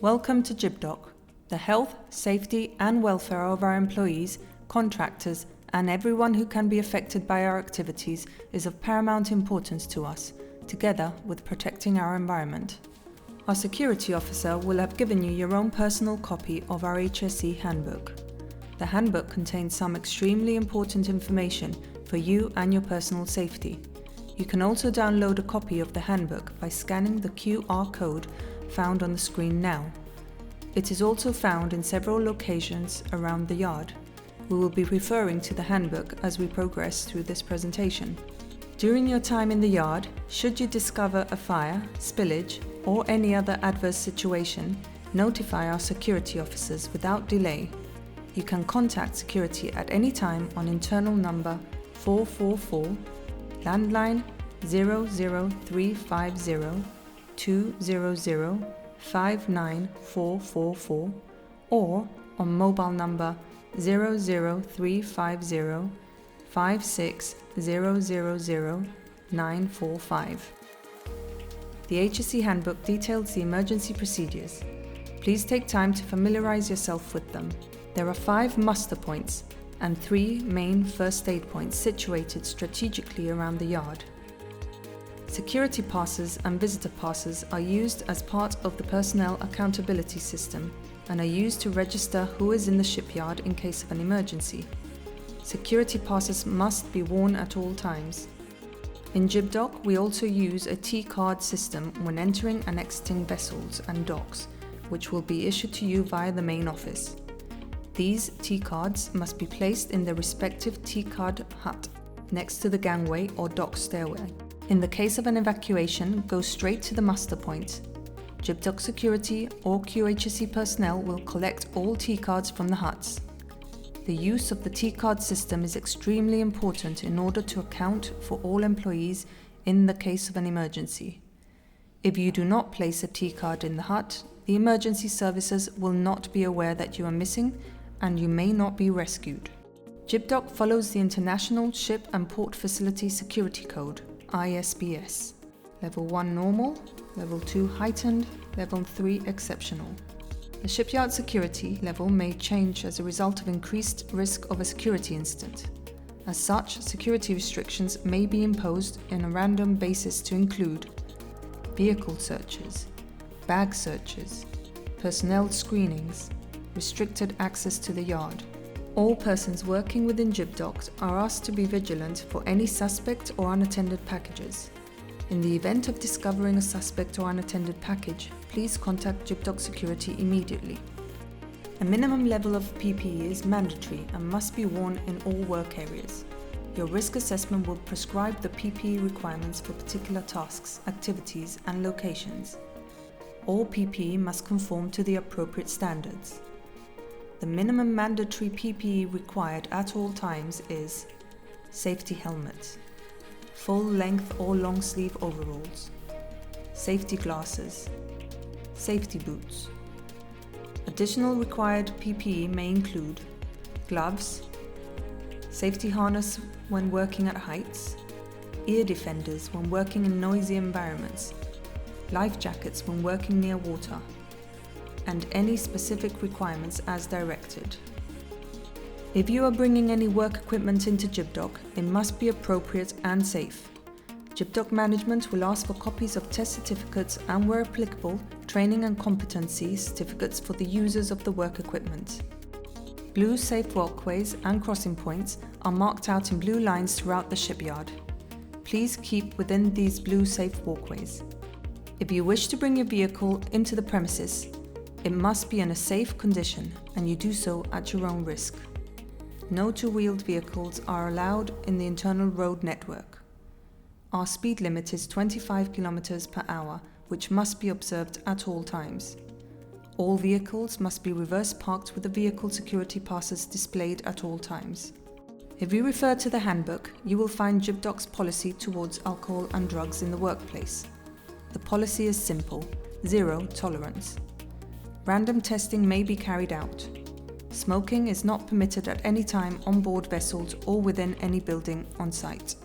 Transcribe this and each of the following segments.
Welcome to Gibdock. The health, safety and welfare of our employees, contractors and everyone who can be affected by our activities is of paramount importance to us, together with protecting our environment. Our security officer will have given you your own personal copy of our HSE handbook. The handbook contains some extremely important information for you and your personal safety. You can also download a copy of the handbook by scanning the QR code found on the screen now. It is also found in several locations around the yard. We will be referring to the handbook as we progress through this presentation. During your time in the yard, should you discover a fire, spillage, or any other adverse situation, notify our security officers without delay. You can contact security at any time on internal number 444, landline 00350 200 59444, or on mobile number 00350 56000 945. The HSE handbook details the emergency procedures. Please take time to familiarize yourself with them. There are 5 muster points and 3 main first aid points situated strategically around the yard. Security passes and visitor passes are used as part of the personnel accountability system and are used to register who is in the shipyard in case of an emergency. Security passes must be worn at all times. In Gibdock, we also use a T-card system when entering and exiting vessels and docks, which will be issued to you via the main office. These T-cards must be placed in their respective T-card hut next to the gangway or dock stairway. In the case of an evacuation, go straight to the muster point. Gibdock security or QHSE personnel will collect all T-cards from the huts. The use of the T-card system is extremely important in order to account for all employees in the case of an emergency. If you do not place a T-card in the hut, the emergency services will not be aware that you are missing and you may not be rescued. Gibdock follows the International Ship and Port Facility Security Code, ISPS. Level 1 normal, Level 2 heightened, Level 3 exceptional. The shipyard security level may change as a result of increased risk of a security incident. As such, security restrictions may be imposed on a random basis to include vehicle searches, bag searches, personnel screenings, restricted access to the yard. All persons working within Gibdock are asked to be vigilant for any suspect or unattended packages. In the event of discovering a suspect or unattended package, please contact Gibdock Security immediately. A minimum level of PPE is mandatory and must be worn in all work areas. Your risk assessment will prescribe the PPE requirements for particular tasks, activities and locations. All PPE must conform to the appropriate standards. The minimum mandatory PPE required at all times is safety helmet, full-length or long-sleeve overalls, safety glasses, safety boots. Additional required PPE may include gloves, safety harness when working at heights, ear defenders when working in noisy environments, life jackets when working near water, and any specific requirements as directed. If you are bringing any work equipment into Gibdock, it must be appropriate and safe. Gibdock management will ask for copies of test certificates and, where applicable, training and competency certificates for the users of the work equipment. Blue safe walkways and crossing points are marked out in blue lines throughout the shipyard. Please keep within these blue safe walkways. If you wish to bring your vehicle into the premises, it must be in a safe condition and you do so at your own risk. No two-wheeled vehicles are allowed in the internal road network. Our speed limit is 25 km per hour, which must be observed at all times. All vehicles must be reverse parked with the vehicle security passes displayed at all times. If you refer to the handbook, you will find Gibdock's policy towards alcohol and drugs in the workplace. The policy is simple: zero tolerance. Random testing may be carried out. Smoking is not permitted at any time on board vessels or within any building on site.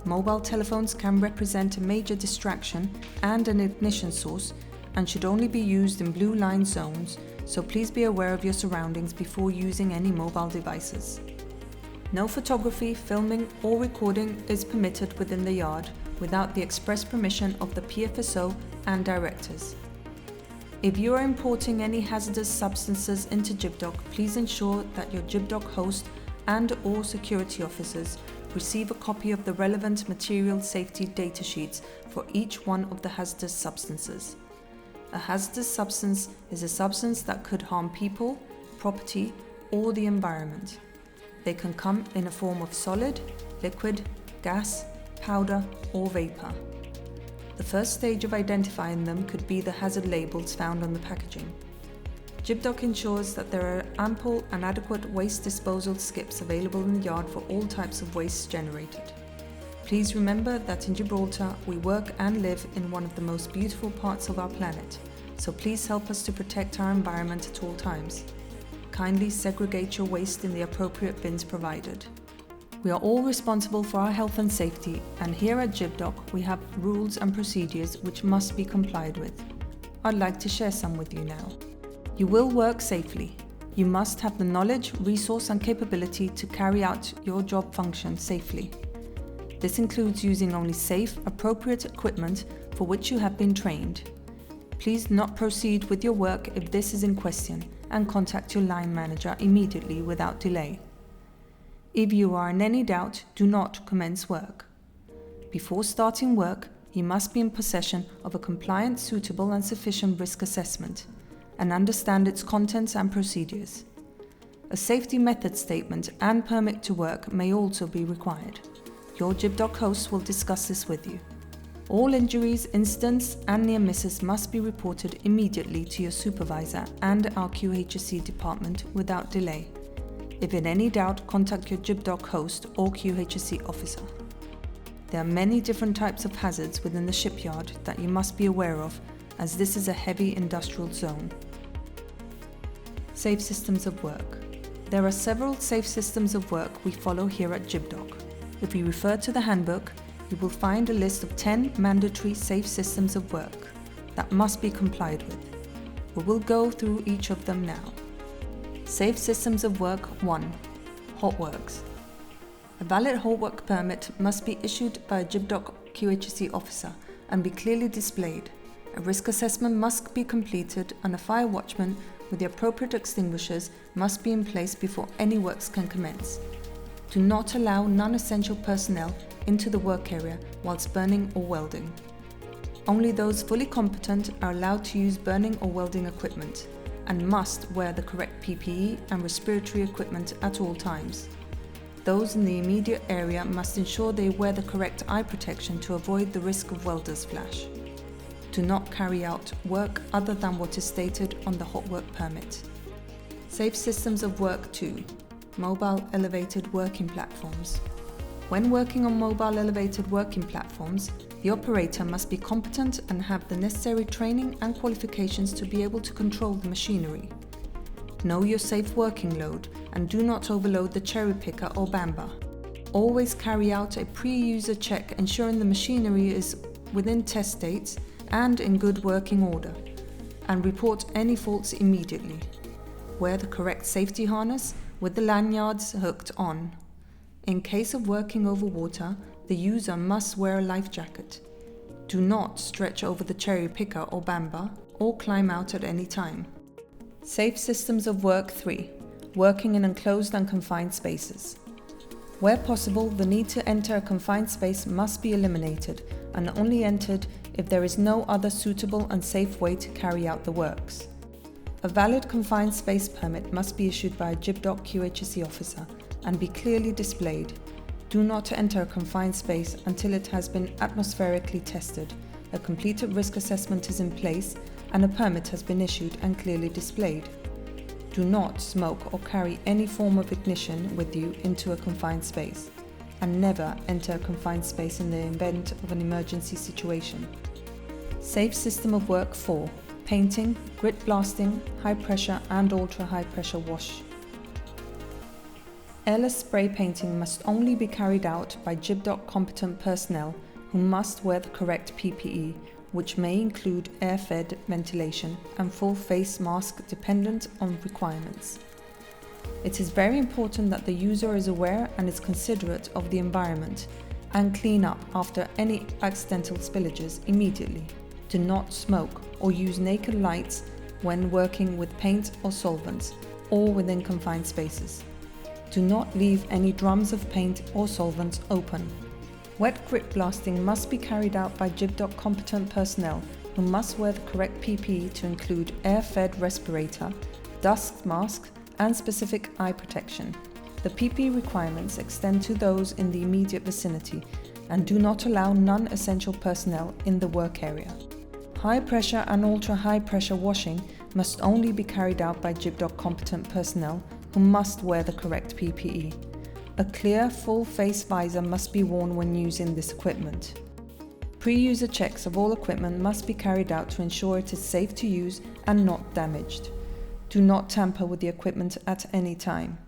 Mobile telephones can represent a major distraction and an ignition source and should only be used in blue line zones, so please be aware of your surroundings before using any mobile devices. No photography, filming or recording is permitted within the yard without the express permission of the PFSO and directors. If you are importing any hazardous substances into Gibdock, please ensure that your Gibdock host and/or security officers receive a copy of the relevant material safety data sheets for each one of the hazardous substances. A hazardous substance is a substance that could harm people, property, or the environment. They can come in a form of solid, liquid, gas, powder, or vapor. The first stage of identifying them could be the hazard labels found on the packaging. Gibdock ensures that there are ample and adequate waste disposal skips available in the yard for all types of waste generated. Please remember that in Gibraltar we work and live in one of the most beautiful parts of our planet, so please help us to protect our environment at all times. Kindly segregate your waste in the appropriate bins provided. We are all responsible for our health and safety, and here at Gibdock we have rules and procedures which must be complied with. I'd like to share some with you now. You will work safely. You must have the knowledge, resource and capability to carry out your job function safely. This includes using only safe, appropriate equipment for which you have been trained. Please do not proceed with your work if this is in question, and contact your line manager immediately without delay. If you are in any doubt, do not commence work. Before starting work, you must be in possession of a compliant, suitable and sufficient risk assessment and understand its contents and procedures. A safety method statement and permit to work may also be required. Your Gibdock host will discuss this with you. All injuries, incidents and near misses must be reported immediately to your supervisor and our QHSE department without delay. If in any doubt, contact your Gibdock host or QHSE officer. There are many different types of hazards within the shipyard that you must be aware of, as this is a heavy industrial zone. Safe systems of work. There are several safe systems of work we follow here at Gibdock. If you refer to the handbook, you will find a list of 10 mandatory safe systems of work that must be complied with. We will go through each of them now. Safe systems of work 1. Hot works. A valid hot work permit must be issued by a Gibdock QHSE officer and be clearly displayed. A risk assessment must be completed and a fire watchman with the appropriate extinguishers must be in place before any works can commence. Do not allow non-essential personnel into the work area whilst burning or welding. Only those fully competent are allowed to use burning or welding equipment and must wear the correct PPE and respiratory equipment at all times. Those in the immediate area must ensure they wear the correct eye protection to avoid the risk of welder's flash. Do not carry out work other than what is stated on the hot work permit. Safe systems of work 2. Mobile elevated working platforms. When working on mobile elevated working platforms, the operator must be competent and have the necessary training and qualifications to be able to control the machinery. Know your safe working load and do not overload the cherry picker or bamba. Always carry out a pre-user check ensuring the machinery is within test dates and in good working order, and report any faults immediately. Wear the correct safety harness with the lanyards hooked on. In case of working over water, the user must wear a life jacket. Do not stretch over the cherry picker or bamba or climb out at any time. Safe systems of work 3. Working in enclosed and confined spaces. Where possible, the need to enter a confined space must be eliminated and only entered if there is no other suitable and safe way to carry out the works. A valid confined space permit must be issued by a Gibdock QHSE officer and be clearly displayed. Do not enter a confined space until it has been atmospherically tested, a completed risk assessment is in place, and a permit has been issued and clearly displayed. Do not smoke or carry any form of ignition with you into a confined space, and never enter a confined space in the event of an emergency situation. Safe system of work 4. Painting, grit blasting, high pressure and ultra high pressure wash. Airless spray painting must only be carried out by Gibdock competent personnel who must wear the correct PPE, which may include air-fed ventilation and full face mask dependent on requirements. It is very important that the user is aware and is considerate of the environment and clean up after any accidental spillages immediately. Do not smoke or use naked lights when working with paint or solvents or within confined spaces. Do not leave any drums of paint or solvents open. Wet grip blasting must be carried out by Gibdock competent personnel who must wear the correct PPE to include air-fed respirator, dust mask, and specific eye protection. The PPE requirements extend to those in the immediate vicinity and do not allow non-essential personnel in the work area. High pressure and ultra-high pressure washing must only be carried out by Gibdock competent personnel who must wear the correct PPE. A clear, full-face visor must be worn when using this equipment. Pre-user checks of all equipment must be carried out to ensure it is safe to use and not damaged. Do not tamper with the equipment at any time.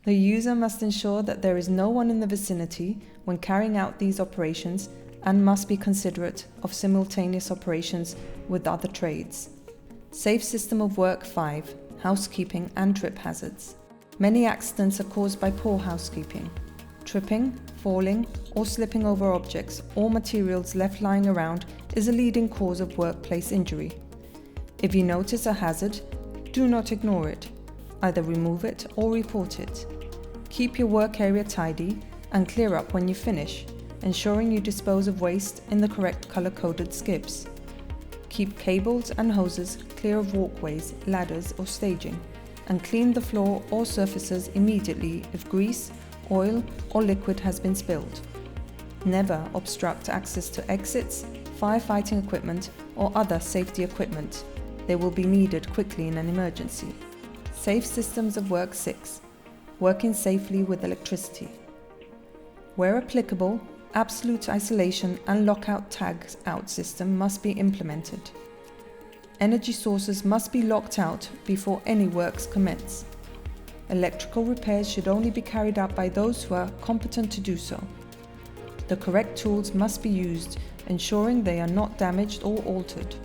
The user must ensure that there is no one in the vicinity when carrying out these operations and must be considerate of simultaneous operations with other trades. Safe system of work 5. Housekeeping and trip hazards. Many accidents are caused by poor housekeeping. Tripping, falling, or slipping over objects or materials left lying around is a leading cause of workplace injury. If you notice a hazard, do not ignore it. Either remove it or report it. Keep your work area tidy and clear up when you finish, ensuring you dispose of waste in the correct color-coded skips. Keep cables and hoses clear of walkways, ladders, or staging, and clean the floor or surfaces immediately if grease, oil, or liquid has been spilled. Never obstruct access to exits, firefighting equipment, or other safety equipment. They will be needed quickly in an emergency. Safe systems of work 6. Working safely with electricity. Where applicable, absolute isolation and lockout tag-out system must be implemented. Energy sources must be locked out before any works commence. Electrical repairs should only be carried out by those who are competent to do so. The correct tools must be used, ensuring they are not damaged or altered,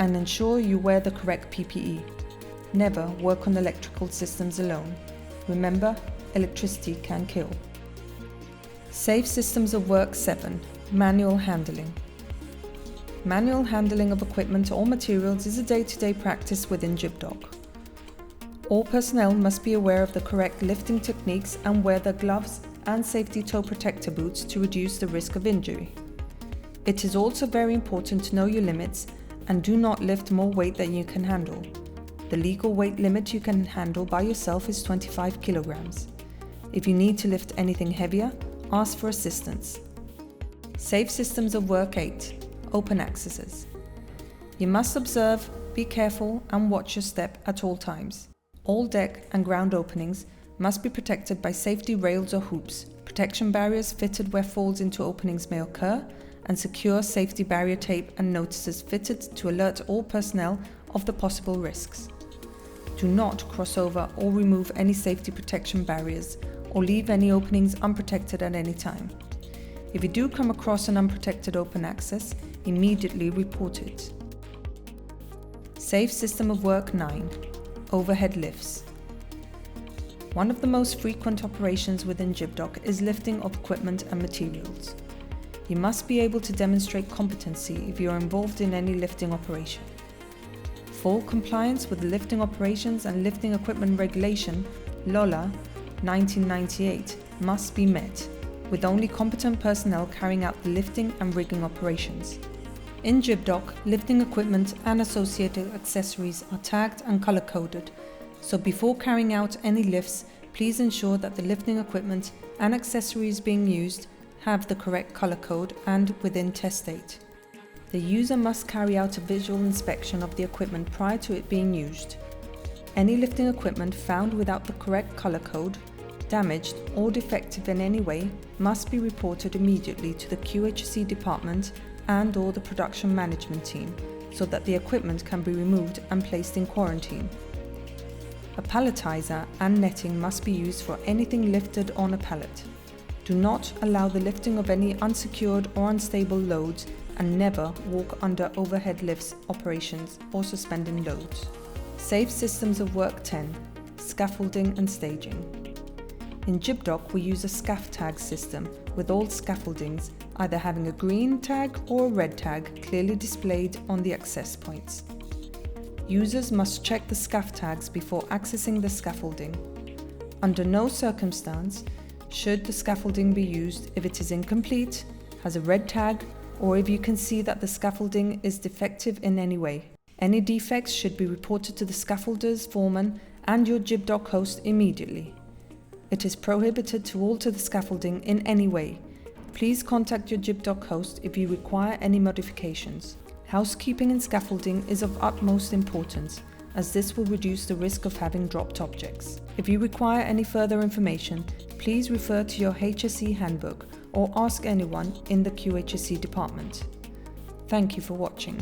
and ensure you wear the correct PPE. Never work on electrical systems alone. Remember, electricity can kill. Safe systems of work 7. Manual handling. Manual handling of equipment or materials is a day-to-day practice within Gibdock. All personnel must be aware of the correct lifting techniques and wear their gloves and safety toe protector boots to reduce the risk of injury. It is also very important to know your limits and do not lift more weight than you can handle. The legal weight limit you can handle by yourself is 25 kilograms. If you need to lift anything heavier, ask for assistance. Safe systems of work 8. Open accesses. You must observe, be careful, and watch your step at all times. All deck and ground openings must be protected by safety rails or hoops, protection barriers fitted where falls into openings may occur, and secure safety barrier tape and notices fitted to alert all personnel of the possible risks. Do not cross over or remove any safety protection barriers or leave any openings unprotected at any time. If you do come across an unprotected open access, immediately report it. Safe system of work 9. Overhead lifts. One of the most frequent operations within Gibdock is lifting of equipment and materials. You must be able to demonstrate competency if you are involved in any lifting operation. Full compliance with the Lifting Operations and Lifting Equipment Regulation, LOLA, 1998, must be met, with only competent personnel carrying out the lifting and rigging operations. In Gibdock, lifting equipment and associated accessories are tagged and color-coded, so before carrying out any lifts, please ensure that the lifting equipment and accessories being used have the correct color code and within test date. The user must carry out a visual inspection of the equipment prior to it being used. Any lifting equipment found without the correct color code, damaged or defective in any way, must be reported immediately to the QHC department and/or the production management team so that the equipment can be removed and placed in quarantine. A palletizer and netting must be used for anything lifted on a pallet. Do not allow the lifting of any unsecured or unstable loads and never walk under overhead lifts operations or suspending loads. Safe Systems of Work 10. Scaffolding and Staging. In Gibdock, we use a scaff tag system with all scaffoldings either having a green tag or a red tag clearly displayed on the access points. Users must check the scaff tags before accessing the scaffolding. Under no circumstance should the scaffolding be used if it is incomplete, has a red tag, or if you can see that the scaffolding is defective in any way. Any defects should be reported to the scaffolder's foreman and your Gibdock host immediately. It is prohibited to alter the scaffolding in any way. Please contact your Gibdock host if you require any modifications. Housekeeping and scaffolding is of utmost importance, as this will reduce the risk of having dropped objects. If you require any further information, please refer to your HSE handbook or ask anyone in the QHSE department. Thank you for watching.